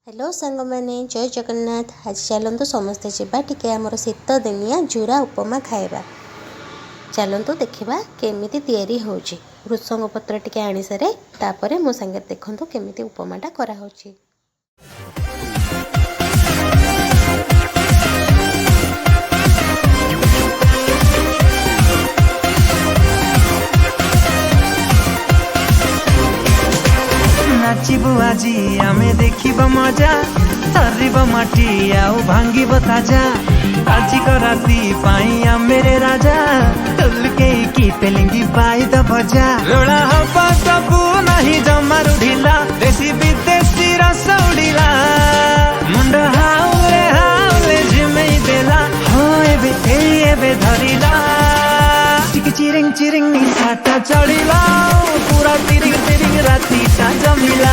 Hello सांग मैंने जय जगन्नाथ। आज चलतु समस्ते जावा टिके आमर शीत दिनिया जूरा उपमा खाइबा। चलतु देखा केमिति तैयारी होउची। भृषंग पत्र टिके आनी सारे तापरे मो संगे देखंतु केमिति उपमाटा करा होउची। नाचिबु आजी आमे देखिबा मजा तरिब माटी आउ भांगिब ताजा आजी को राती पाई मेरे राजा टुल के की पेलेंगी बाई द बजा रोड़ा हवा सबू नहीं जमारू ढीला देसी विदेशी रस उड़ीला मुंड हाउले झिमेई देला हो एबे धरिला चिरिंग चिरिंग निशाटा चढ़ीला पूरा तिरिंग तिरिंग राती टा जमिला।